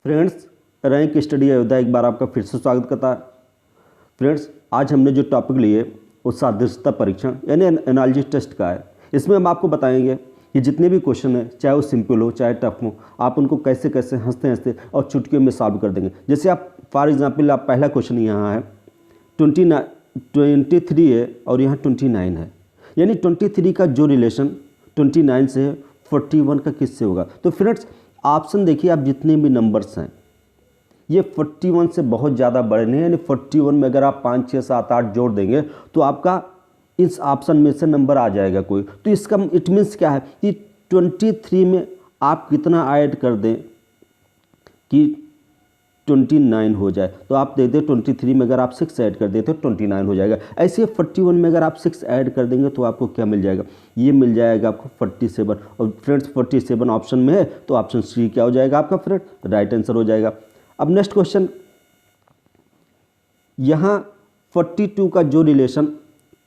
Friends, rank study Ayodhya एक बार आपका फिर से स्वागत करता है। फ्रेंड्स, आज हमने जो टॉपिक लिए वो सादृश्यता परीक्षण यानी एनालॉजी टेस्ट का है। इसमें हम आपको बताएंगे कि जितने भी क्वेश्चन हैं, चाहे वो सिंपल हो चाहे टफ हो, आप उनको कैसे कैसे हंसते हंसते और चुटकियों में सॉल्व कर देंगे। जैसे आप फॉर एग्जाम्पल, आप पहला क्वेश्चन यहाँ है 23 है और यहाँ 29 है, यानी 23 का जो रिलेशन 29 से है 41 का किससे होगा। तो फ्रेंड्स, ऑप्शन देखिए, आप जितने भी नंबर्स हैं ये 41 से बहुत ज़्यादा बड़े नहीं, यानी 41 में अगर आप 5, 6, 7, 8 जोड़ देंगे तो आपका इस ऑप्शन में से नंबर आ जाएगा कोई। तो इसका इट मीन्स क्या है कि 23 में आप कितना ऐड कर दें कि 29 हो जाए। तो आप देते 23 में अगर आप 6 ऐड कर देते तो 29 हो जाएगा। ऐसे 41 में अगर आप 6 ऐड कर देंगे तो आपको क्या मिल जाएगा, ये मिल जाएगा आपको 47। और फ्रेंड्स 47 ऑप्शन में है तो ऑप्शन सी क्या हो जाएगा आपका फ्रेंड, राइट आंसर हो जाएगा। अब नेक्स्ट क्वेश्चन, यहाँ 42 का जो रिलेशन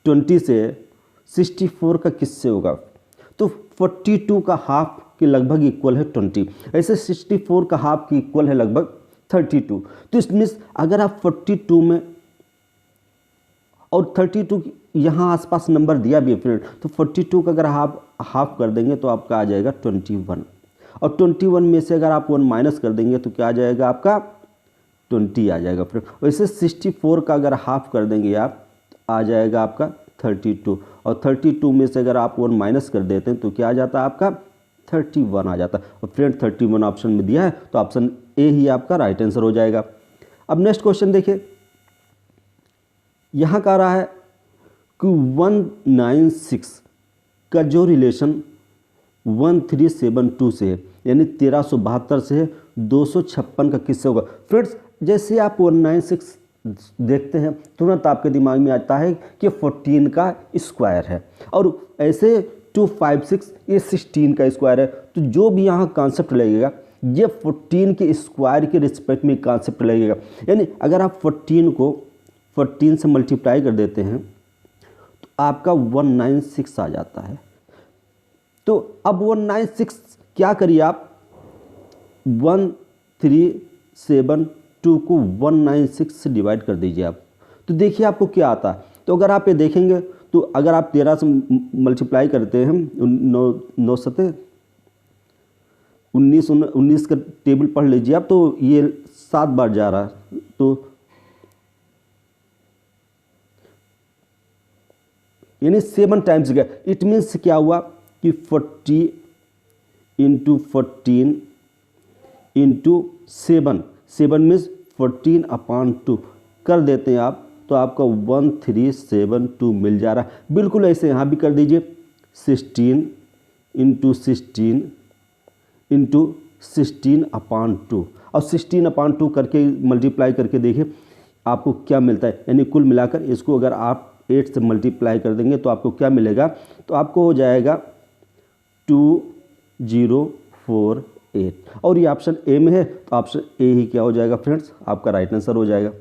20 से 64 का किससे होगा। तो 42 का हाफ के लगभग इक्वल है 20, ऐसे 64 का हाफ की इक्वल है लगभग 32। तो इसमें अगर आप 42 में और 32 यहाँ आसपास नंबर दिया भी है फ्रेंड, तो 42 का अगर आप हाफ कर देंगे तो आपका आ जाएगा 21, और 21 में से अगर आप 1 माइनस कर देंगे तो क्या आ जाएगा आपका 20 आ जाएगा फ्रेंड। वैसे 64 का अगर हाफ कर देंगे आप आ जाएगा आपका 32, और 32 में से अगर आप 1 माइनस कर देते हैं तो क्या आ जाता है आपका 31 आ जाता है। और फ्रेंड 31 ऑप्शन में दिया है तो ऑप्शन ए ही आपका राइट आंसर हो जाएगा। अब नेक्स्ट क्वेश्चन देखिए, यहाँ का रहा है कि 196 का जो रिलेशन 1372 से है, यानी 1372 से है 256 का किससे होगा। फ्रेंड्स, जैसे आप 196 देखते हैं तुरंत आपके दिमाग में आता है कि 14 का स्क्वायर है, और ऐसे 256 ये 16 का स्क्वायर है। तो जो भी यहाँ कॉन्सेप्ट लगेगा ये 14 के स्क्वायर के रिस्पेक्ट में कॉन्सेप्ट लगेगा। यानी अगर आप 14 को 14 से मल्टीप्लाई कर देते हैं तो आपका 196 आ जाता है। तो अब 196 क्या करिए आप 1372 को 196 से डिवाइड कर दीजिए आप, तो देखिए आपको क्या आता है। तो अगर आप ये देखेंगे तो अगर आप 13 से मल्टीप्लाई करते हैं 9 सते 19 का टेबल पढ़ लीजिए आप, तो ये 7 बार जा रहा है, तो यानी 7 टाइम्स गया। इट मीन्स क्या हुआ कि 40 इंटू 14 इंटू 7 मीन्स 14/2 कर देते हैं आप तो आपका 1372 मिल जा रहा है। बिल्कुल ऐसे यहाँ भी कर दीजिए 16 इंटू 16 इंटू 16/2, और 16/2 करके मल्टीप्लाई करके देखिए आपको क्या मिलता है। यानी कुल मिलाकर इसको अगर आप 8 से मल्टीप्लाई कर देंगे तो आपको क्या मिलेगा, तो आपको हो जाएगा 2048, और ये ऑप्शन ए में है तो ऑप्शन ए ही क्या हो जाएगा फ्रेंड्स, आपका राइट आंसर हो जाएगा।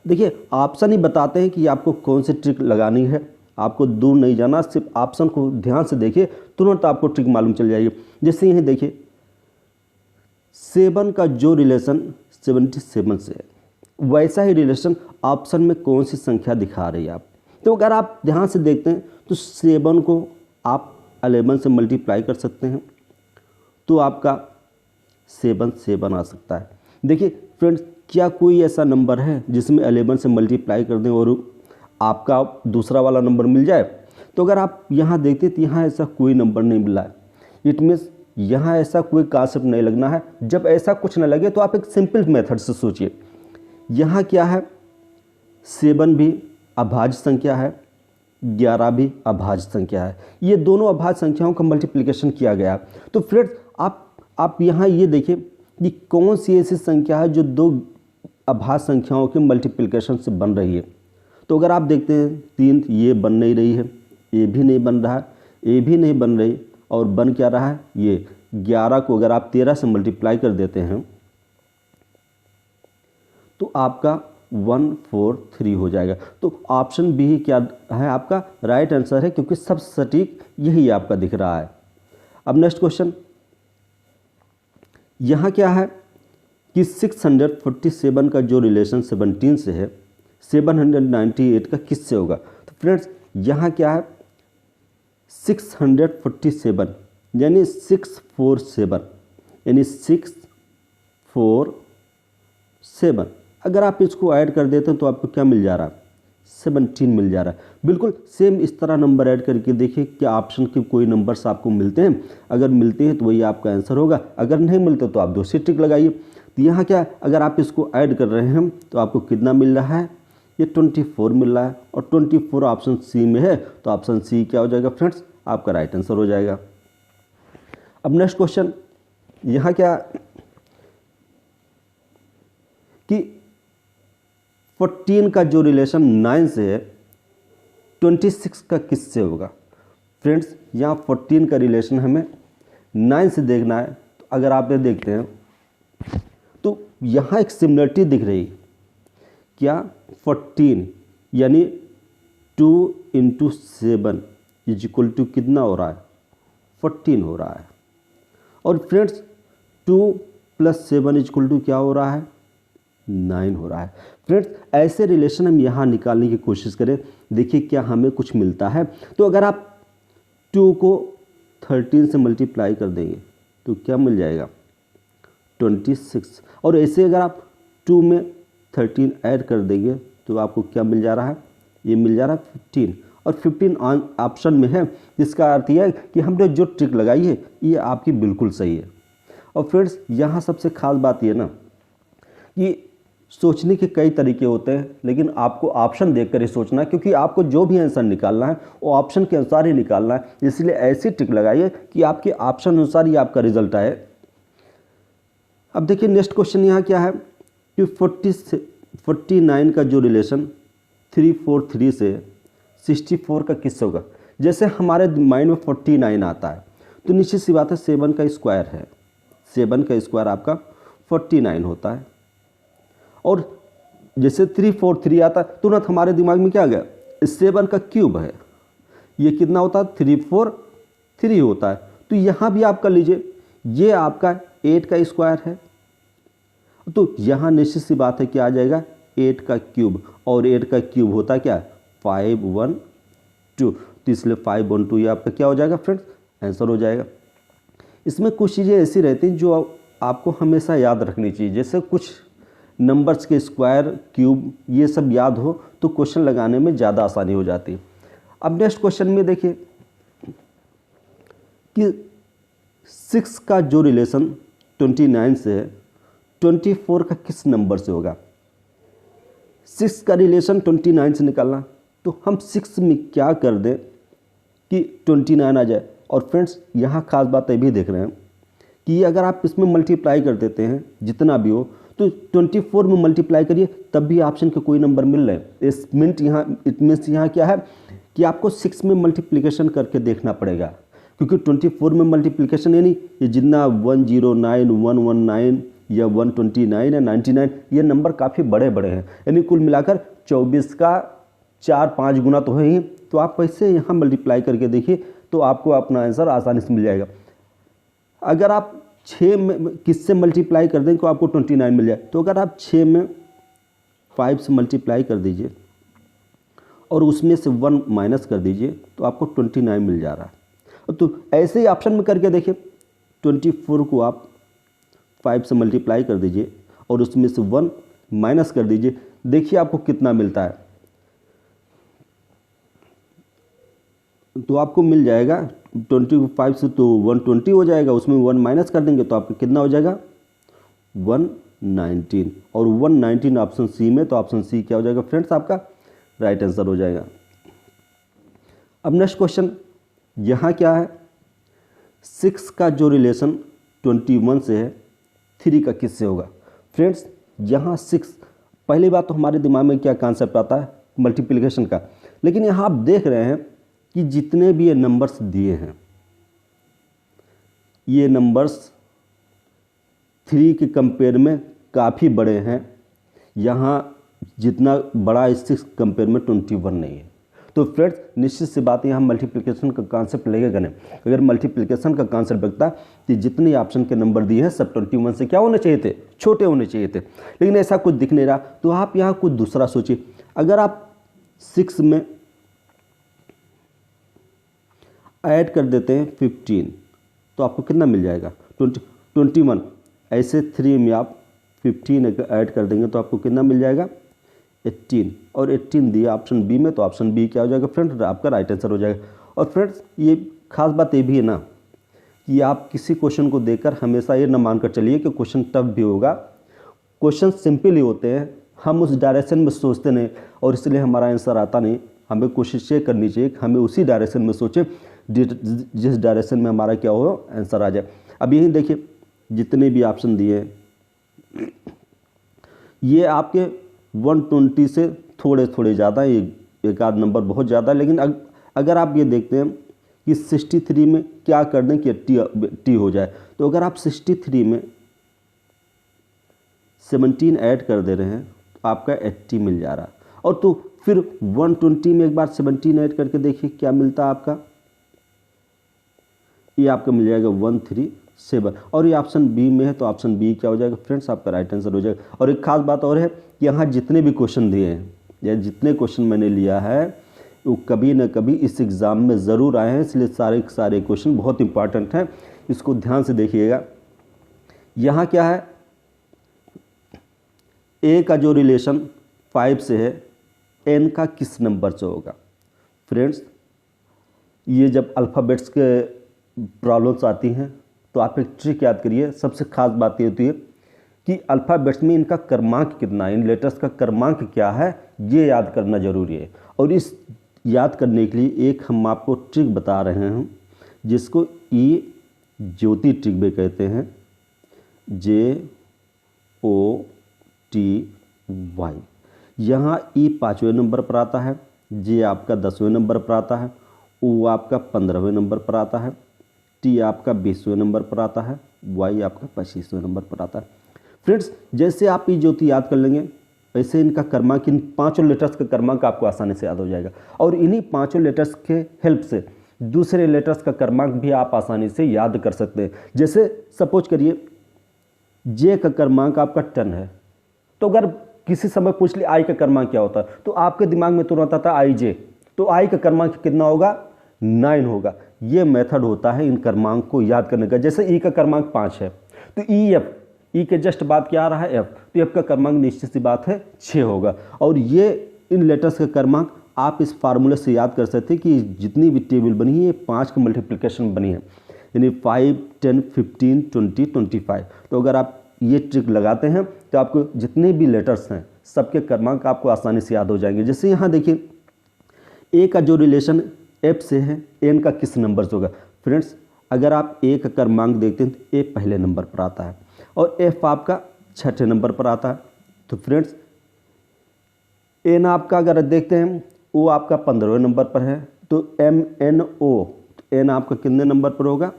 देखिए, ऑप्शन ही बताते हैं कि आपको कौन सी ट्रिक लगानी है, आपको दूर नहीं जाना, सिर्फ ऑप्शन को ध्यान से देखिए तुरंत आपको ट्रिक मालूम चल जाएगी। जैसे यहीं देखिए 7 का जो रिलेशन 77 से है, वैसा ही रिलेशन ऑप्शन में कौन सी संख्या दिखा रही है आप। तो अगर आप ध्यान से देखते हैं तो 7 को आप 11 से मल्टीप्लाई कर सकते हैं तो आपका 7 आ सकता है। देखिए फ्रेंड्स, क्या कोई ऐसा नंबर है जिसमें 11 से मल्टीप्लाई कर दें और आपका दूसरा वाला नंबर मिल जाए। तो अगर आप यहाँ देखते तो यहाँ ऐसा कोई नंबर नहीं मिला है। इट मीन्स यहाँ ऐसा कोई कॉन्सेप्ट नहीं लगना है। जब ऐसा कुछ न लगे तो आप एक सिंपल मेथड से सोचिए। यहाँ क्या है, 7 भी अभाज्य संख्या है, 11 भी अभाज्य संख्या है, ये दोनों अभाज्य संख्याओं का मल्टीप्लिकेशन किया गया। तो फ्रेंड्स आप यहाँ ये देखिए कि कौन सी ऐसी संख्या है जो दो अभाज्य संख्याओं के मल्टीप्लिकेशन से बन रही है। तो अगर आप देखते हैं 3, ये बन नहीं रही है, ये भी नहीं बन रहा है, ये भी नहीं बन रही, और बन क्या रहा है, ये 11 को अगर आप 13 से मल्टीप्लाई कर देते हैं तो आपका 143 हो जाएगा। तो ऑप्शन बी ही क्या है आपका राइट आंसर है, क्योंकि सब सटीक यही आपका दिख रहा है। अब नेक्स्ट क्वेश्चन, यहाँ क्या है कि 647 का जो रिलेशन 17 से है 798 का किससे होगा। तो फ्रेंड्स यहाँ क्या है 647 यानी 647 यानी 647 अगर आप इसको ऐड कर देते हैं तो आपको क्या मिल जा रहा है 17 मिल जा रहा है। बिल्कुल सेम इस तरह नंबर ऐड करके देखिए क्या ऑप्शन के कोई नंबर्स आपको मिलते हैं, अगर मिलते हैं तो वही आपका आंसर होगा, अगर नहीं मिलते तो आप दूसरी ट्रिक लगाइए। तो यहाँ क्या अगर आप इसको ऐड कर रहे हैं तो आपको कितना मिल रहा है ये 24 मिल रहा है और 24 ऑप्शन सी में है तो ऑप्शन सी क्या हो जाएगा फ्रेंड्स आपका राइट आंसर हो जाएगा। अब नेक्स्ट क्वेश्चन यहाँ क्या कि 14 का जो रिलेशन 9 से है 26 का किससे होगा। फ्रेंड्स यहाँ 14 का रिलेशन हमें 9 से देखना है। तो अगर आप ये देखते हैं तो यहाँ एक सिमिलरिटी दिख रही है क्या 14 यानी 2 × 7 इज इक्वल टू कितना हो रहा है 14 हो रहा है। और फ्रेंड्स 2 + 7 इज इक्वल टू क्या हो रहा है 9 हो रहा है। फ्रेंड्स ऐसे रिलेशन हम यहाँ निकालने की कोशिश करें, देखिए क्या हमें कुछ मिलता है। तो अगर आप 2 को 13 से मल्टीप्लाई कर देंगे तो क्या मिल जाएगा 26 और ऐसे अगर आप 2 में 13 ऐड कर देंगे तो आपको क्या मिल जा रहा है ये मिल जा रहा है 15 और 15 ऑप्शन में है, जिसका अर्थ यह है कि हमने जो ट्रिक लगाई है ये आपकी बिल्कुल सही है। और फ्रेंड्स यहाँ सबसे खास बात ये ना कि सोचने के कई तरीके होते हैं लेकिन आपको ऑप्शन देखकर ही सोचना है, क्योंकि आपको जो भी आंसर निकालना है वो ऑप्शन के अनुसार ही निकालना है। इसलिए ऐसी ट्रिक लगाइए कि आपके ऑप्शन अनुसार ही आपका रिजल्ट आए। अब देखिए नेक्स्ट क्वेश्चन यहाँ क्या है कि 49 का जो रिलेशन 343 से 64 का किससे होगा। जैसे हमारे माइंड में 49 आता है तो निश्चित सी बात है 7 का स्क्वायर है, 7 का स्क्वायर आपका 49 होता है। और जैसे 343 आता है तुरंत हमारे दिमाग में क्या आ गया 7 का क्यूब है, ये कितना होता है 343 होता है। तो यहाँ भी आप कर लीजिए ये आपका 8 का स्क्वायर है तो यहाँ निश्चित सी बात है क्या आ जाएगा 8 का क्यूब और 8 का क्यूब होता है क्या 512 तो इसलिए 512 ये आपका क्या हो जाएगा फ्रेंड्स आंसर हो जाएगा। इसमें कुछ चीज़ें ऐसी रहती हैं जो आपको हमेशा याद रखनी चाहिए, जैसे कुछ नंबर्स के स्क्वायर क्यूब ये सब याद हो तो क्वेश्चन लगाने में ज़्यादा आसानी हो जाती है। अब नेक्स्ट क्वेश्चन में देखिए कि 6 का जो रिलेशन 29 से है 24 का किस नंबर से होगा। 6 का रिलेशन 29 से निकालना तो हम 6 में क्या कर दें कि 29 आ जाए। और फ्रेंड्स यहाँ खास बात ये भी देख रहे हैं कि अगर आप इसमें मल्टीप्लाई कर देते हैं जितना भी हो तो 24 में मल्टीप्लाई करिए तब भी ऑप्शन के कोई नंबर मिल रहे हैं। इट मीन्स यहाँ क्या है कि आपको 6 में मल्टीप्लिकेशन करके देखना पड़ेगा, क्योंकि 24 में मल्टीप्लिकेशन यानी ये जितना 109 119 या 129 या 99 ये नंबर काफ़ी बड़े बड़े हैं, यानी कुल मिलाकर 24 का 4-5 गुना तो है ही। तो आप वैसे यहाँ मल्टीप्लाई करके देखिए तो आपको अपना आंसर आसानी से मिल जाएगा। अगर आप 6 में किससे मल्टीप्लाई कर दें तो आपको 29 मिल जाए, तो अगर आप 6 में 5 से मल्टीप्लाई कर दीजिए और उसमें से 1 माइनस कर दीजिए तो आपको 29 मिल जा रहा है। तो ऐसे ही ऑप्शन में करके देखिए 24 को आप 5 से मल्टीप्लाई कर दीजिए और उसमें से 1 माइनस कर दीजिए, देखिए आपको कितना मिलता है। तो आपको मिल जाएगा 25 से तो 120 हो जाएगा, उसमें 1 माइनस कर देंगे तो आपको कितना हो जाएगा 119 और 119 ऑप्शन सी में, तो ऑप्शन सी क्या हो जाएगा फ्रेंड्स आपका राइट आंसर हो जाएगा। अब नेक्स्ट क्वेश्चन यहाँ क्या है 6 का जो रिलेशन 21 से है 3 का किससे होगा। फ्रेंड्स यहाँ 6 पहली बात तो हमारे दिमाग में क्या कॉन्सेप्ट आता है मल्टीप्लिकेशन का, लेकिन यहाँ आप देख रहे हैं कि जितने भी ये नंबर्स दिए हैं ये नंबर्स 3 के कंपेयर में काफ़ी बड़े हैं। यहाँ जितना बड़ा है 6 कंपेयर में 21 नहीं है। तो फ्रेंड्स निश्चित सी बात है यहाँ मल्टीप्लिकेशन का कॉन्सेप्ट लगेगा नहीं। अगर मल्टीप्लिकेशन का कॉन्सेप्ट लगता तो जितने ऑप्शन के नंबर दिए हैं सब 21 से क्या होने चाहिए थे छोटे होने चाहिए थे, लेकिन ऐसा कुछ दिख नहीं रहा। तो आप यहाँ कुछ दूसरा सोचिए। अगर आप 6 में ऐड कर देते हैं 15 तो आपको कितना मिल जाएगा? 21। ऐसे 3 में आप 15 ऐड कर देंगे तो आपको कितना मिल जाएगा? 18। और 18 दिया ऑप्शन बी में, तो ऑप्शन बी क्या हो जाएगा फ्रेंड्स? आपका राइट आंसर हो जाएगा। और फ्रेंड्स ये खास बात ये भी है ना कि आप किसी क्वेश्चन को देखकर हमेशा ये ना मानकर चलिए कि क्वेश्चन टफ भी होगा। क्वेश्चन सिंपल ही होते हैं, हम उस डायरेक्शन में सोचते नहीं और इसलिए हमारा आंसर आता नहीं। हमें कोशिश ये करनी चाहिए कि हमें उसी डायरेक्शन में सोचें जिस डायरेक्शन में हमारा क्या हो आंसर आ जाए। अब यही देखिए जितने भी ऑप्शन दिए ये आपके 120 से थोड़े थोड़े ज़्यादा, ये एक आध नंबर बहुत ज़्यादा। लेकिन अगर आप ये देखते हैं कि 63 में क्या कर दें कि टी हो जाए, तो अगर आप 63 में 17 ऐड कर दे रहे हैं तो आपका 80 मिल जा रहा है। और तो फिर 120 में एक बार 17 ऐड करके देखिए क्या मिलता है आपका? ये आपका मिल जाएगा 137। और ये ऑप्शन बी में है तो ऑप्शन बी क्या हो जाएगा फ्रेंड्स? आपका राइट आंसर हो जाएगा। और एक खास बात और है कि यहाँ जितने भी क्वेश्चन दिए हैं या जितने क्वेश्चन मैंने लिया है वो कभी न कभी इस एग्ज़ाम में ज़रूर आए हैं, इसलिए सारे के सारे क्वेश्चन बहुत इंपॉर्टेंट हैं। इसको ध्यान से देखिएगा। यहाँ क्या है? ए का जो रिलेशन 5 से है एन का किस नंबर से होगा? फ्रेंड्स ये जब अल्फ़ाबेट्स के प्रॉब्लम्स आती हैं तो आप एक ट्रिक याद करिए। सबसे खास बात ये होती है कि अल्फ़ाबेट्स में इनका क्रमांक कितना है, इन लेटर्स का क्रमांक क्या है, ये याद करना ज़रूरी है। और इस याद करने के लिए एक हम आपको ट्रिक बता रहे हैं जिसको ई ज्योति ट्रिक भी कहते हैं, JOTY। यहाँ ई 5वें नंबर पर आता है, जे आपका 10वें नंबर पर आता है, ओ आपका 15वें नंबर पर आता है, टी आपका 20वें नंबर पर आता है, वाई आपका 25वें नंबर पर आता है। फ्रेंड्स जैसे आप ई ज्योति याद कर लेंगे वैसे इनका क्रमांक, इन 5 लेटर्स का क्रमांक आपको आसानी से याद हो जाएगा। और इन्हीं 5 लेटर्स के हेल्प से दूसरे लेटर्स का क्रमांक भी आप आसानी से याद कर सकते हैं। जैसे सपोज करिए जे का क्रमांक आपका 10 है, तो अगर किसी समय पूछ ले आई का क्रमांक क्या होता है तो आपके दिमाग में तुरंत आता है आई जे, तो आई का क्रमांक कितना होगा? 9 होगा। ये मेथड होता है इन क्रमांक को याद करने का। जैसे ई का क्रमांक 5 है तो एफ, ई के जस्ट बाद क्या आ रहा है? एफ, तो एफ का क्रमांक निश्चित सी बात है 6 होगा। और ये इन लेटर्स का क्रमांक आप इस फार्मूले से याद कर सकते हैं कि जितनी भी टेबल बनी है ये 5 की मल्टीप्लिकेशन बनी है, यानी 5, 10, 15, 20, 25। तो अगर आप ये ट्रिक लगाते हैं तो आपको जितने भी लेटर्स हैं सबके क्रमांक आपको आसानी से याद हो जाएंगे। जैसे यहाँ देखिए ए का जो रिलेशन एफ से है एन का किस नंबर से होगा? फ्रेंड्स अगर आप ए का क्रमांक देखते हैं तो ए पहले नंबर पर आता है और एफ आपका 6ठे नंबर पर आता है। तो फ्रेंड्स एन आपका अगर देखते हैं ओ आपका 15वें नंबर पर है, तो MNO, एन आपका कितने नंबर पर होगा?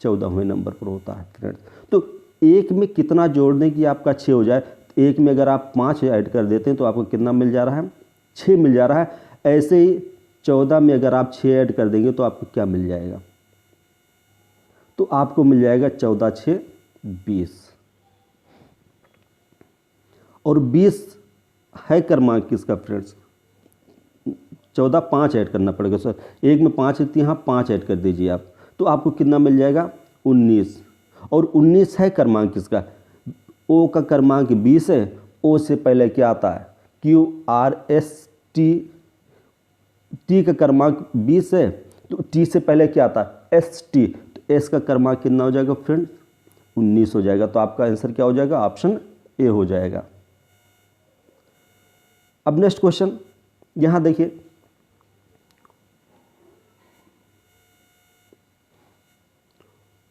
14वें नंबर पर होता है फ्रेंड्स। तो एक में कितना जोड़ दें कि आपका 6 हो जाए? एक में अगर आप 5 ऐड कर देते हैं तो आपको कितना मिल जा रहा है? 6 मिल जा रहा है। ऐसे ही 14 में अगर आप 6 ऐड कर देंगे तो आपको क्या मिल जाएगा? तो आपको मिल जाएगा 14 6 20। और 20 है क्रमांक किसका फ्रेंड्स? 14 5 ऐड करना पड़ेगा सर, एक में 5 है तो यहाँ 5 ऐड कर दीजिए आप, तो आपको कितना मिल जाएगा? 19। और 19 है क्रमांक किसका? ओ का क्रमांक 20 है, ओ से पहले क्या आता है? QRST, टी का क्रमांक 20 है तो टी से पहले क्या आता है? ST, तो एस का क्रमांक कितना हो जाएगा फ्रेंड्स? 19 हो जाएगा। तो आपका आंसर क्या हो जाएगा? ऑप्शन ए हो जाएगा। अब नेक्स्ट क्वेश्चन यहाँ देखिए,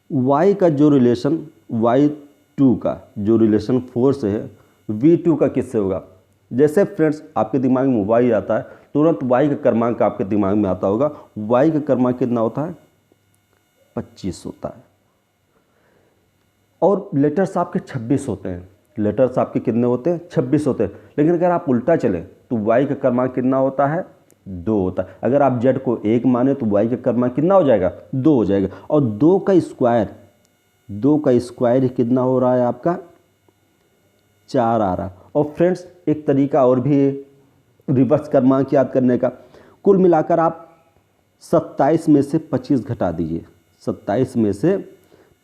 y का जो रिलेशन y2 का जो रिलेशन 4 से है v2 का किससे होगा? जैसे फ्रेंड्स आपके दिमाग में y आता है तुरंत y का क्रमांक आपके दिमाग में आता होगा। y का क्रमांक कितना होता है? 25 होता है। और लेटर्स आपके 26 होते हैं। लेटर्स आपके कितने होते हैं? 26 होते हैं। लेकिन अगर आप उल्टा चलें तो y का क्रमांक कितना होता है? 2 होता है। अगर आप z को 1 माने तो y का क्रमांक कितना हो जाएगा? 2 हो जाएगा। और 2 का स्क्वायर कितना हो रहा है आपका? 4 आ रहा है। और फ्रेंड्स एक तरीका और भी है रिवर्स क्रमांक याद करने का। कुल मिलाकर आप 27 में से 25 घटा दीजिए, 27 में से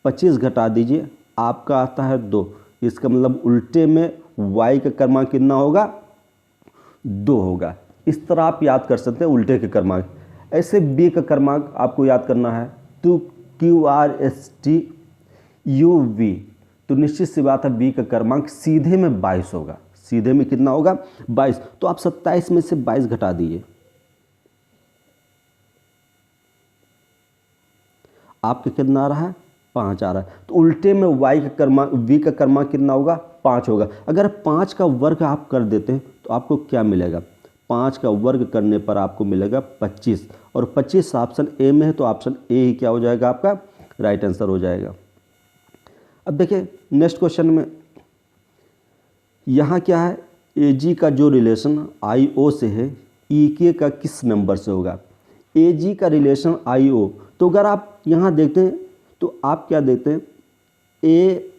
25 घटा दीजिए, आपका आता है 2। इसका मतलब उल्टे में y का क्रमांक कितना होगा, 2 होगा। इस तरह आप याद कर सकते हैं उल्टे के क्रमांक। ऐसे b का क्रमांक आपको याद करना है, तो QRSTUV, तो निश्चित सी बात है b का क्रमांक सीधे में 22 होगा। सीधे में कितना होगा, 22। तो आप 27 में से 22 घटा दीजिए, आपका कितना आ रहा है, 5 आ रहा है। तो उल्टे में y का क्रमांक v का क्रमांक कितना होगा, 5 होगा। अगर 5 का वर्ग आप कर देते हैं तो आपको क्या मिलेगा, 5 का वर्ग करने पर आपको मिलेगा 25, और 25 ऑप्शन ए में है, तो ऑप्शन ए ही क्या हो जाएगा, आपका राइट आंसर हो जाएगा। अब देखिए नेक्स्ट क्वेश्चन में यहाँ क्या है, ए जी का जो रिलेशन आई ओ से है, ई के का किस नंबर से होगा। ए जी का रिलेशन आई ओ, तो अगर आप यहाँ देखते हैं तो आप क्या देखते हैं, ए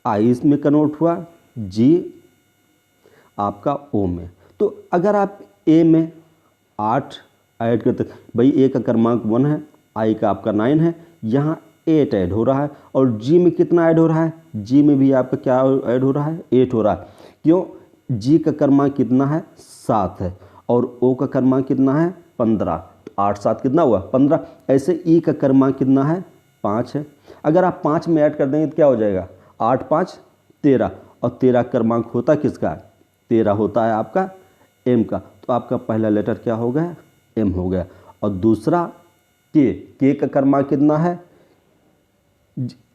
आई में कन्वर्ट हुआ, जी आपका ओ में। तो अगर आप ए में 8 ऐड करते, भाई ए का क्रमांक 1 है, आई का आपका 9 है, यहाँ 8 ऐड हो रहा है, और जी में कितना ऐड हो रहा है, जी में भी आपका क्या ऐड हो रहा है, 8 हो रहा है। क्यों, जी का क्रमांक कितना है, 7 है, और ओ का क्रमांक कितना है, 15। 8 7 कितना हुआ, 15। ऐसे ई का क्रमांक कितना है, 5 है। अगर आप 5 में ऐड कर देंगे तो क्या हो जाएगा, 8 5 13, और 13 क्रमांक होता किसका है, 13 होता है आपका एम का। तो आपका पहला लेटर क्या हो गया, एम हो गया। और दूसरा के का क्रमांक कितना है,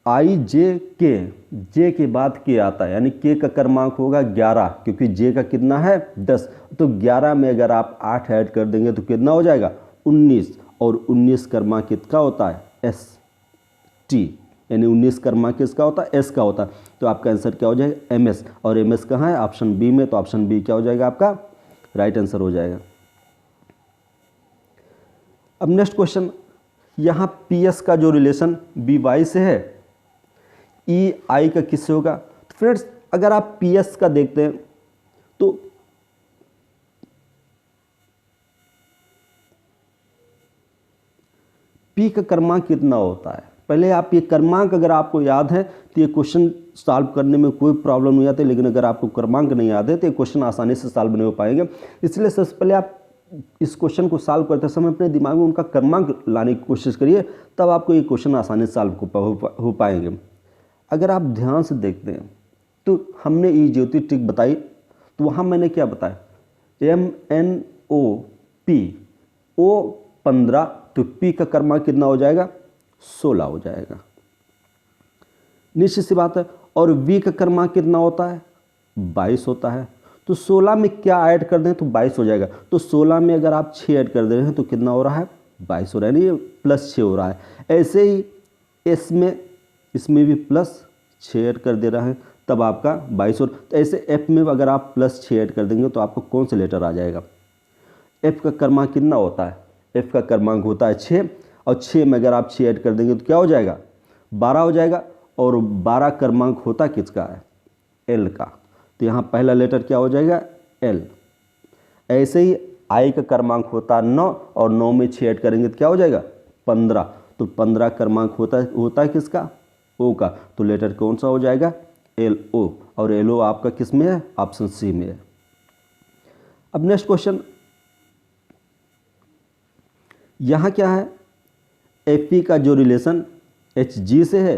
आई जे के, जे के बाद के आता है, यानी के का क्रमांक होगा 11, क्योंकि जे का कितना है 10। तो 11 में अगर आप 8 ऐड कर देंगे तो कितना हो जाएगा, 19, और 19 क्रमांक किसका होता है, एस टी, यानी 19 क्रमांक किसका होता है, एस का होता है। तो आपका आंसर क्या हो जाएगा, एम एस, और एम एस कहाँ है, ऑप्शन बी में। तो ऑप्शन बी क्या हो जाएगा, आपका राइट आंसर हो जाएगा। अब नेक्स्ट क्वेश्चन, यहाँ पी एस का जो रिलेशन बी वाई से है, ई आई का किससे होगा। तो फ्रेंड्स अगर आप पी एस का देखते हैं तो पी का क्रमांक कितना होता है, पहले आप ये क्रमांक अगर आपको याद है तो ये क्वेश्चन सॉल्व करने में कोई प्रॉब्लम नहीं आती, लेकिन अगर आपको क्रमांक नहीं याद है तो ये क्वेश्चन आसानी से सॉल्व नहीं हो पाएंगे। इसलिए सबसे पहले आप इस क्वेश्चन को सॉल्व करते समय अपने दिमाग में उनका क्रमांक लाने की कोशिश करिए, तब आपको ये क्वेश्चन आसानी से सॉल्व हो पाएंगे। अगर आप ध्यान से देखते हैं तो हमने ये ज्योति ट्रिक बताई, तो वहाँ मैंने क्या बताया, MNOP, O 15, तो P का क्रमांक कितना हो जाएगा, 16 हो जाएगा, निश्चित सी बात है। और V का क्रमांक कितना होता है, 22 होता है। तो 16 में क्या ऐड कर दें तो 22 हो जाएगा। तो 16 में अगर आप 6 ऐड कर दे रहे हैं तो कितना हो रहा है, 22 हो रहा है, नहीं प्लस 6 हो रहा है। ऐसे ही इसमें भी प्लस 6 ऐड कर दे रहा है, तब आपका 22 हो। तो ऐसे F में अगर आप प्लस 6 ऐड कर देंगे तो आपको कौन सा लेटर आ जाएगा, F का क्रमांक कितना होता है, F का क्रमांक होता है 6, और 6 में अगर आप 6 ऐड कर देंगे तो क्या हो जाएगा, 12 हो जाएगा। और 12 क्रमांक होता किसका है, L का। तो यहाँ पहला लेटर क्या हो जाएगा, L। ऐसे ही I का क्रमांक होता है 9, और 9 में 6 ऐड करेंगे तो क्या हो जाएगा, 15। तो 15 क्रमांक होता है किसका, O का। तो लेटर कौन सा हो जाएगा, LO, और LO आपका किस में है, ऑप्शन सी में है। अब नेक्स्ट क्वेश्चन, यहाँ क्या है, FE का जो रिलेशन HG से है,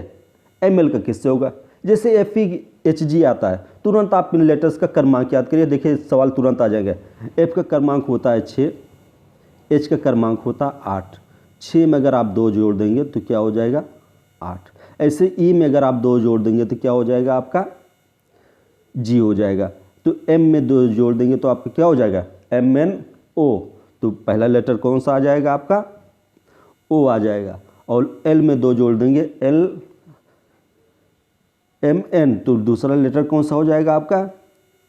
ML का किससे होगा। जैसे FE HG आता है, तुरंत आप इन लेटर्स का क्रमांक याद करिए, देखिए सवाल तुरंत आ जाएगा। F का क्रमांक होता है 6, H का क्रमांक होता है 8, 6 में अगर आप 2 जोड़ देंगे तो क्या हो जाएगा, 8। ऐसे E में अगर आप 2 जोड़ देंगे तो क्या हो जाएगा, आपका G हो जाएगा। तो M में 2 जोड़ देंगे तो आपका क्या हो जाएगा, MNO। तो पहला लेटर कौन सा आ जाएगा, आपका O आ जाएगा। और L में 2 जोड़ देंगे, MN, तो दूसरा लेटर कौन सा हो जाएगा, आपका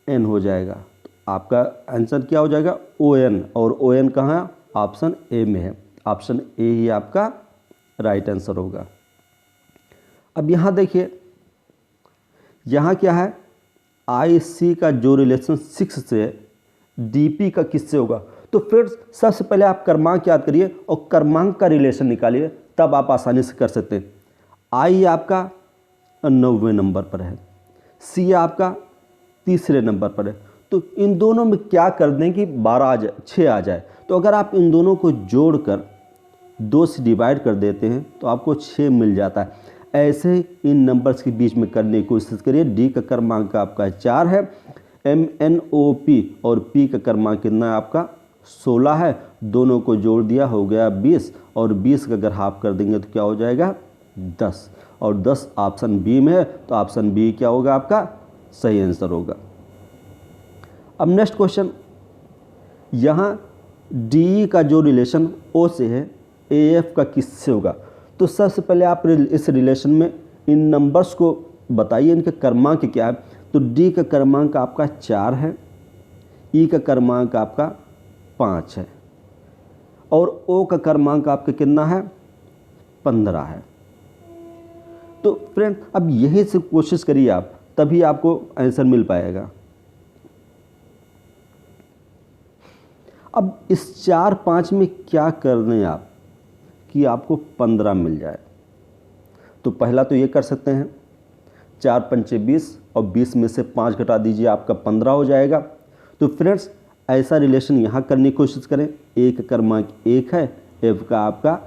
N हो जाएगा। तो आपका आंसर क्या हो जाएगा, ON, और ON कहाँ है, ऑप्शन ए में है। ऑप्शन ए ही आपका राइट आंसर होगा। अब यहाँ देखिए, यहाँ क्या है, आई सी का जो रिलेशन 6 से डी पी का किससे होगा। तो फ्रेंड्स सबसे पहले आप क्रमांक याद करिए और क्रमांक का रिलेशन निकालिए, तब आप आसानी से कर सकते हैं। आई आपका 90वें नंबर पर है, सी आपका तीसरे नंबर पर है, तो इन दोनों में क्या कर दें कि 12 आ जाए, 6 आ जाए। तो अगर आप इन दोनों को जोड़कर 2 से डिवाइड कर देते हैं तो आपको 6 मिल जाता है। ऐसे इन नंबर्स के बीच में करने की कोशिश करिए। डी का क्रमांक आपका 4 है, MNOP और P का क्रमांक कितना है आपका 16 है, दोनों को जोड़ दिया हो गया 20, और 20 का अगर हाफ कर देंगे तो क्या हो जाएगा 10, और 10 ऑप्शन बी में है, तो ऑप्शन बी क्या होगा आपका सही आंसर होगा। अब नेक्स्ट क्वेश्चन, यहाँ डी का जो रिलेशन ओ से है AF का किससे होगा। तो सबसे पहले आप इस रिलेशन में इन नंबर्स को बताइए, इनके क्रमांक क्या है। तो डी का क्रमांक आपका 4 है, ई का क्रमांक आपका 5 है, और ओ का क्रमांक आपका कितना है 15 है। तो फ्रेंड अब यही से कोशिश करिए आप, तभी आपको आंसर मिल पाएगा। अब इस 4, 5 में क्या कर दें आप कि आपको 15 मिल जाए। तो पहला तो ये कर सकते हैं, 4 पंचे 20 और 20 में से 5 घटा दीजिए, आपका 15 हो जाएगा। तो फ्रेंड्स ऐसा रिलेशन यहाँ करने की कोशिश करें। ए का क्रमांक 1 है, एफ का आपका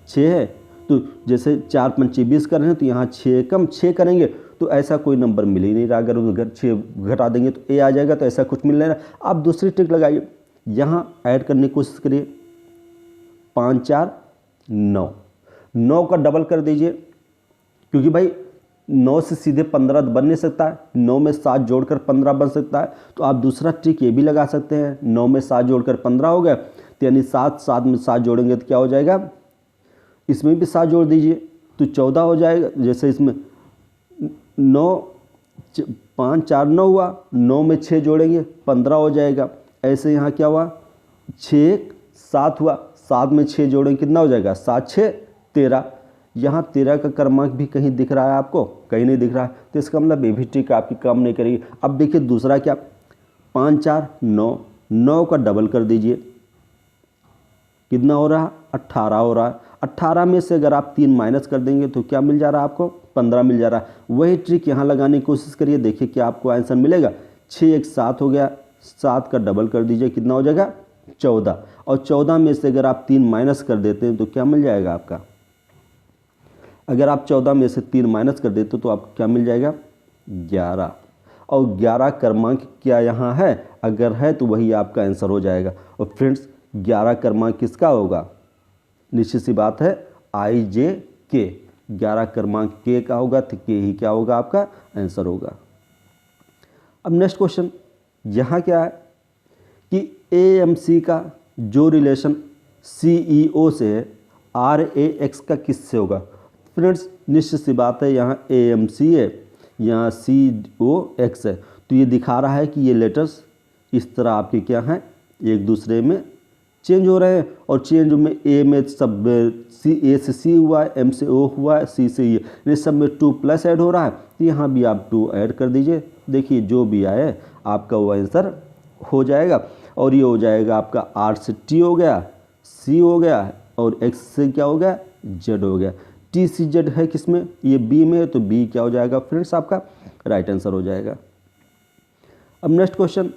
6 है, तो जैसे 4 पंचे 20 कर रहे हैं तो यहाँ 6 कम 6 करेंगे तो ऐसा कोई नंबर मिल ही नहीं रहा। अगर 6 घटा देंगे तो ए आ जाएगा, तो ऐसा कुछ मिल नहीं रहा। आप दूसरी ट्रिक लगाइए, यहाँ ऐड करने की कोशिश करिए। 5 4 9, 9 का डबल कर दीजिए, क्योंकि भाई 9 से सीधे 15 बन नहीं सकता है, 9 में 7 जोड़कर 15 बन सकता है। तो आप दूसरा ट्रिक ये भी लगा सकते हैं, 9 में 7 जोड़कर 15 हो गया, तो यानी 7 में 7 जोड़ेंगे तो क्या हो जाएगा, इसमें भी 7 जोड़ दीजिए तो 14 हो जाएगा। जैसे इसमें 9 5 4 9 हुआ, 9 में 6 जोड़ेंगे 15 हो जाएगा। ऐसे यहाँ क्या हुआ 6 7 हुआ, 7 में 6 जोड़ेंगे कितना हो जाएगा 7 6 13। यहाँ 13 का क्रमांक भी कहीं दिख रहा है आपको, कहीं नहीं दिख रहा है, तो इसका मतलब ये भी ट्रिक आपकी काम नहीं करेगी। अब देखिए दूसरा क्या, 5 4 9, 9 का डबल कर दीजिए, कितना हो रहा है 18 हो रहा है। 18 में से अगर आप 3 माइनस कर देंगे तो क्या मिल जा रहा है आपको 15 मिल जा रहा है। वही ट्रिक यहाँ लगाने की कोशिश करिए, देखिए क्या आपको आंसर मिलेगा। 6 1 7 हो गया, 7 का डबल कर दीजिए, कितना हो जाएगा 14, और 14 में से अगर आप 3 माइनस कर देते हैं तो क्या मिल जाएगा आपका, अगर आप 14 में से 3 माइनस कर देते तो आपको क्या मिल जाएगा 11, और 11 क्रमांक क्या यहाँ है, अगर है तो वही आपका आंसर हो जाएगा। और फ्रेंड्स 11 क्रमांक किसका होगा, निश्चित सी बात है IJK, 11 क्रमांक के का होगा तो के ही क्या होगा आपका आंसर होगा। अब नेक्स्ट क्वेश्चन, यहाँ क्या है कि AMC का जो रिलेशन CEO से है RAX का किससे होगा। फ्रेंड्स निश्चित सी बात है, यहाँ AMC है, यहाँ COX है, तो ये दिखा रहा है कि ये लेटर्स इस तरह आपके क्या हैं एक दूसरे में चेंज हो रहे हैं, और चेंज में A में सब A से C हुआ है, M से O हुआ है, C से E, ये सब में 2 प्लस ऐड हो रहा है, तो यहाँ भी आप 2 ऐड कर दीजिए। देखिए जो भी आए आपका वो आंसर हो जाएगा, और ये हो जाएगा आपका R से T हो गया, C हो गया, और X से क्या हो गया Z हो गया। T C Z है किसमें, ये B में है, तो B क्या हो जाएगा फ्रेंड्स आपका राइट आंसर हो जाएगा। अब नेक्स्ट क्वेश्चन,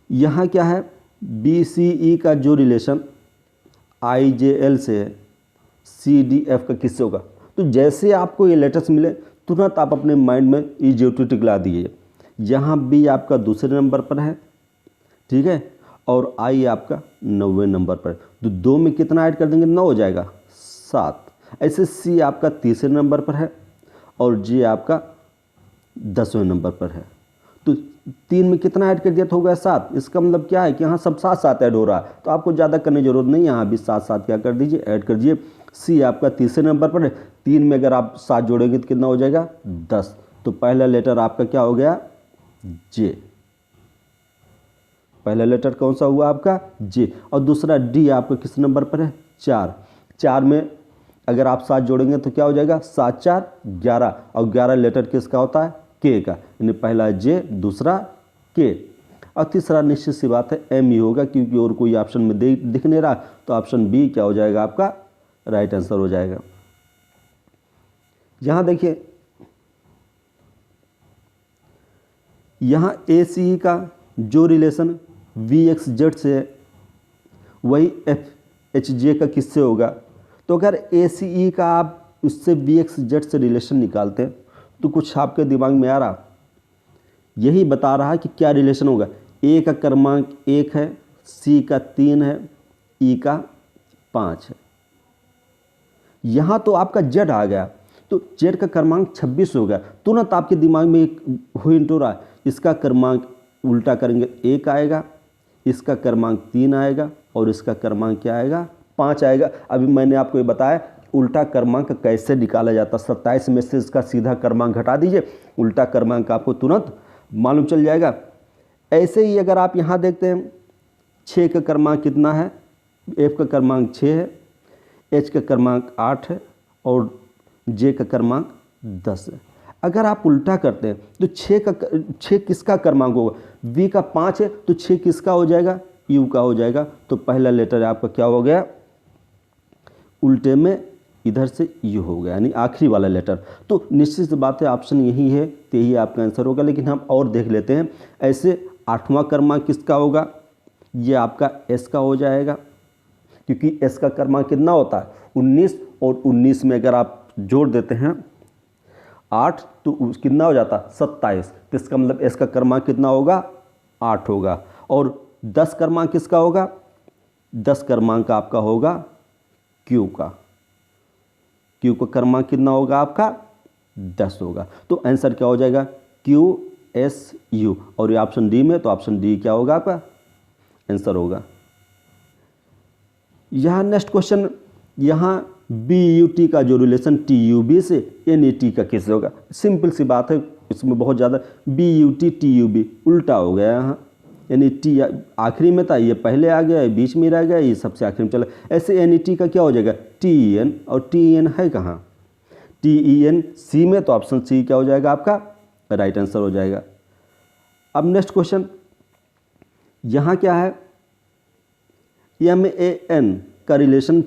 यहाँ क्या है BCE का जो रिलेशन IJL से है CDF का किससे होगा। तो जैसे आपको ये लेटर्स मिले तुरंत आप अपने माइंड में ये ज्योमेट्रिक ला दीजिए। यहाँ B आपका दूसरे नंबर पर है, ठीक है, और I आपका 90वें नंबर पर, तो 2 में कितना ऐड कर देंगे 9 हो जाएगा 7। ऐसे C आपका तीसरे नंबर पर है, और J आपका 10वें नंबर पर है, तो 3 में कितना ऐड कर दिया तो हो गया 7। इसका मतलब क्या है कि यहाँ सब 7 7 ऐड हो रहा है, तो आपको ज़्यादा करने की जरूरत नहीं, यहाँ भी 7 7 क्या कर दीजिए ऐड कर दीजिए। C आपका तीसरे नंबर पर है, 3 में अगर आप 7 जोड़ेंगे तो कितना हो जाएगा 10, तो पहला लेटर आपका क्या हो गया J, पहला लेटर कौन सा हुआ आपका J, और दूसरा D आपका किस नंबर पर है 4, 4 में अगर आप 7 जोड़ेंगे तो क्या हो जाएगा, 7 4 11, और 11 लेटर किसका होता है, के का, यानी पहला जे दूसरा के, और तीसरा निश्चित सी बात है एम ही होगा, क्योंकि और कोई ऑप्शन में दिख नहीं रहा, तो ऑप्शन बी क्या हो जाएगा आपका राइट आंसर हो जाएगा। यहाँ देखिए, यहाँ ए सी का जो रिलेशन वी एक्स जेड से है वही एफ एच जे का किससे होगा। तो अगर ए सी ई का आप उससे वी एक्स जेड से रिलेशन निकालते हैं तो कुछ आपके दिमाग में आ रहा, यही बता रहा है कि क्या रिलेशन होगा। ए का क्रमांक 1 है, सी का 3 है, ई का 5 है। यहाँ तो आपका जेड आ गया, तो जेड का क्रमांक 26 हो गया। तुरंत आपके दिमाग में एक हिंट हो रहा है, इसका क्रमांक उल्टा करेंगे 1 आएगा, इसका क्रमांक 3 आएगा, और इसका क्रमांक क्या आएगा, 5 आएगा। अभी मैंने आपको ये बताया उल्टा क्रमांक कैसे निकाला जाता है। 27 में से इसका सीधा क्रमांक घटा दीजिए, उल्टा क्रमांक आपको तुरंत मालूम चल जाएगा। ऐसे ही अगर आप यहाँ देखते हैं 6 का क्रमांक कितना है, एफ का क्रमांक 6 है, एच का क्रमांक 8 है, और जे का क्रमांक 10 है। अगर आप उल्टा करते हैं तो 6 किसका क्रमांक होगा, वी का 5 है, तो 6 किसका हो जाएगा, यू का हो जाएगा। तो पहला लेटर आपका क्या हो गया, उल्टे में इधर से यू हो गया, यानी आखिरी वाला लेटर। तो निश्चित सी बात है ऑप्शन यही है, तो यही आपका आंसर होगा। लेकिन हम और देख लेते हैं, ऐसे 8वां क्रमांक किसका होगा, ये आपका एस का हो जाएगा, क्योंकि एस का क्रमांक कितना होता है 19, और 19 में अगर आप जोड़ देते हैं 8 तो कितना हो जाता 27, तो इसका मतलब एस का क्रमांक कितना होगा 8 होगा। और 10 क्रमांक किसका होगा, 10 क्रमांक आपका होगा क्यू का, क्यू का क्रमांक कितना होगा आपका 10 होगा। तो आंसर क्या हो जाएगा क्यू एस यू, और ये ऑप्शन डी में, तो ऑप्शन डी क्या होगा आपका आंसर होगा। यहाँ नेक्स्ट क्वेश्चन, यहाँ बी यू टी का जो रिलेशन टी यू बी से एन ई टी का किससे होगा। सिंपल सी बात है, इसमें बहुत ज़्यादा, B U T U B उल्टा हो गया यहाँ, यानी टी आखिरी में था, ये पहले आ गया, बीच में रह गया, ये सबसे आखिरी में चला। ऐसे एन ई टी का क्या हो जाएगा टी ई एन, और टी ई एन है कहाँ, टी ई एन सी में, तो ऑप्शन सी क्या हो जाएगा आपका राइट आंसर हो जाएगा। अब नेक्स्ट क्वेश्चन, यहाँ क्या है, एम ए एन का रिलेशन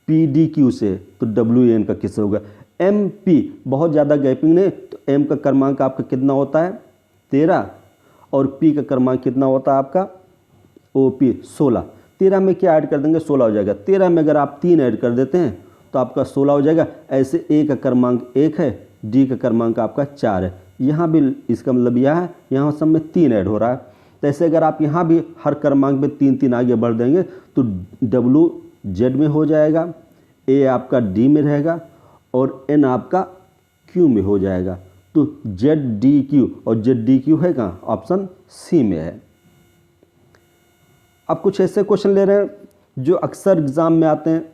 पी डी क्यू से, तो डब्ल्यू एन का किससे होगा। एम पी बहुत ज़्यादा गैपिंग नहीं, तो एम का क्रमांक आपका कितना होता है 13, और पी का क्रमांक कितना होता है आपका ओ पी 16। 13 में क्या ऐड कर देंगे 16 हो जाएगा। 13 में अगर आप 3 ऐड कर देते हैं तो आपका 16 हो जाएगा। ऐसे ए का क्रमांक 1 है, डी का क्रमांक आपका 4 है, यहाँ भी इसका मतलब यह है, यहाँ सब में 3 ऐड हो रहा है। तो ऐसे अगर आप यहाँ भी हर क्रमांक में 3 आगे बढ़ देंगे तो डब्ल्यू जेड में हो जाएगा, ए आपका डी में रहेगा, और एन आपका क्यू में हो जाएगा। तो जेड डी क्यू, और जेड डी क्यू है कहाँ, ऑप्शन सी में है। अब कुछ ऐसे क्वेश्चन ले रहे हैं जो अक्सर एग्ज़ाम में आते हैं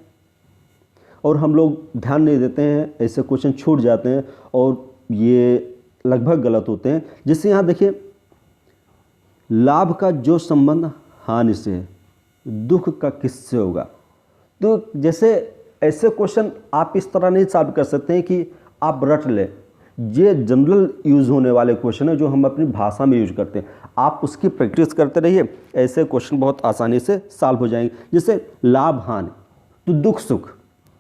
और हम लोग ध्यान नहीं देते हैं, ऐसे क्वेश्चन छूट जाते हैं और ये लगभग गलत होते हैं। जैसे यहाँ देखिए, लाभ का जो संबंध हानि से है, दुख का किससे होगा। तो जैसे ऐसे क्वेश्चन आप इस तरह नहीं सॉल्व कर सकते हैं कि आप रट लें, ये जनरल यूज़ होने वाले क्वेश्चन है जो हम अपनी भाषा में यूज करते हैं। आप उसकी प्रैक्टिस करते रहिए, ऐसे क्वेश्चन बहुत आसानी से सॉल्व हो जाएंगे। जैसे लाभ हानि, तो दुख सुख,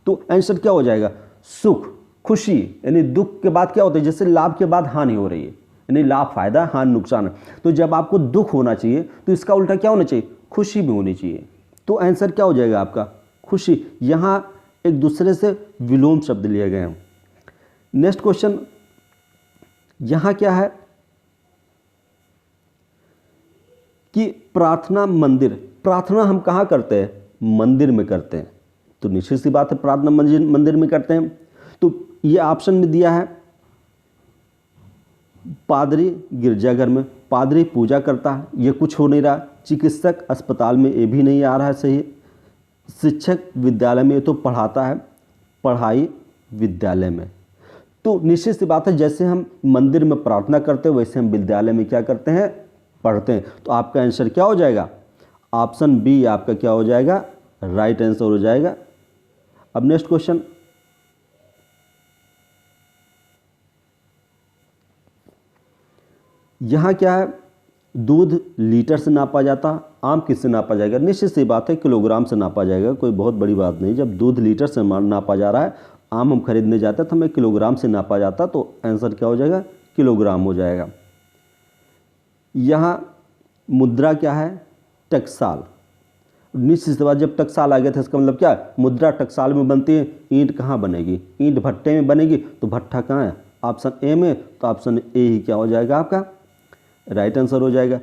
तो आंसर क्या हो जाएगा सुख खुशी, यानी दुख के बाद क्या होता है, जैसे लाभ के बाद हानि हो रही है, यानी लाभ फायदा हानि नुकसान है। तो जब आपको दुख होना चाहिए तो इसका उल्टा क्या होना चाहिए, खुशी भी होनी चाहिए। तो आंसर क्या हो जाएगा आपका खुशी। यहाँ एक दूसरे से विलोम शब्द लिए गए हैं। नेक्स्ट क्वेश्चन, यहाँ क्या है कि प्रार्थना मंदिर, प्रार्थना हम कहाँ करते हैं, मंदिर में करते हैं। तो निश्चित सी बात है प्रार्थना मंदिर में करते हैं। तो ये ऑप्शन में दिया है, पादरी गिरजाघर में, पादरी पूजा करता है, ये कुछ हो नहीं रहा। चिकित्सक अस्पताल में, ये भी नहीं आ रहा है सही। शिक्षक विद्यालय में, ये तो पढ़ाता है, पढ़ाई विद्यालय में। तो निश्चित सी बात है जैसे हम मंदिर में प्रार्थना करते हैं वैसे हम विद्यालय में क्या करते हैं, पढ़ते हैं। तो आपका आंसर क्या हो जाएगा, ऑप्शन बी आपका क्या हो जाएगा राइट आंसर हो जाएगा। अब नेक्स्ट क्वेश्चन, यहाँ क्या है, दूध लीटर से नापा जाता, आम किससे नापा जाएगा, निश्चित सी बात है किलोग्राम से नापा जाएगा, कोई बहुत बड़ी बात नहीं। जब दूध लीटर से नापा जा रहा है, आम हम खरीदने जाते हैं तो हमें किलोग्राम से नापा जाता, तो आंसर क्या हो जाएगा, किलोग्राम हो जाएगा। यहाँ मुद्रा क्या है, टकसाल। निश्चित सी बात, जब टकसाल आ गया था इसका मतलब क्या है, मुद्रा टकसाल में बनती है। ईंट कहाँ बनेगी, ईंट भट्टे में बनेगी, तो भट्ठा कहाँ है, ऑप्शन ए में, तो ऑप्शन ए ही क्या हो जाएगा, आपका राइट आंसर हो जाएगा।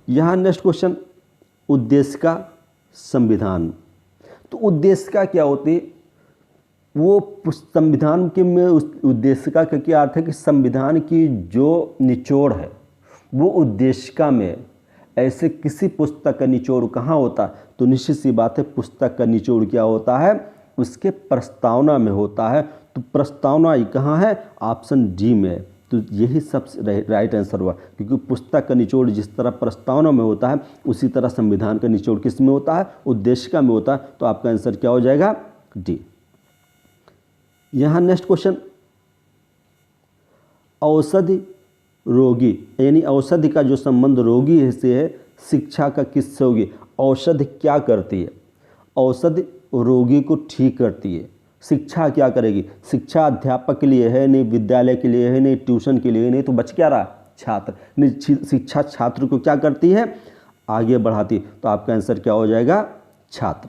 यहाँ नेक्स्ट क्वेश्चन, उद्देशिका संविधान। तो उद्देशिका क्या होती है, वो संविधान के में उस उद्देशिका का क्या अर्थ है कि संविधान की जो निचोड़ है वो उद्देशिका में, ऐसे किसी पुस्तक का निचोड़ कहाँ होता है, तो निश्चित सी बात है पुस्तक का निचोड़ क्या होता है, उसके प्रस्तावना में होता है। तो प्रस्तावना ये कहाँ है, ऑप्शन डी में। तो यही सबसे राइट आंसर हुआ, क्योंकि पुस्तक का निचोड़ जिस तरह प्रस्तावना में होता है उसी तरह संविधान का निचोड़ किस में होता है, उद्देशिका में होता है। तो आपका आंसर क्या हो जाएगा, डी। यहाँ नेक्स्ट क्वेश्चन, औषधि रोगी, यानी औषधि का जो संबंध रोगी से है, शिक्षा का किससे होगी। औषधि क्या करती है, औषधि रोगी को ठीक करती है। शिक्षा क्या करेगी, शिक्षा अध्यापक के लिए है नहीं, विद्यालय के लिए है नहीं, ट्यूशन के लिए नहीं, तो बच क्या रहा, छात्र। नहीं, शिक्षा छात्र को क्या करती है, आगे बढ़ाती है। तो आपका आंसर क्या हो जाएगा, छात्र।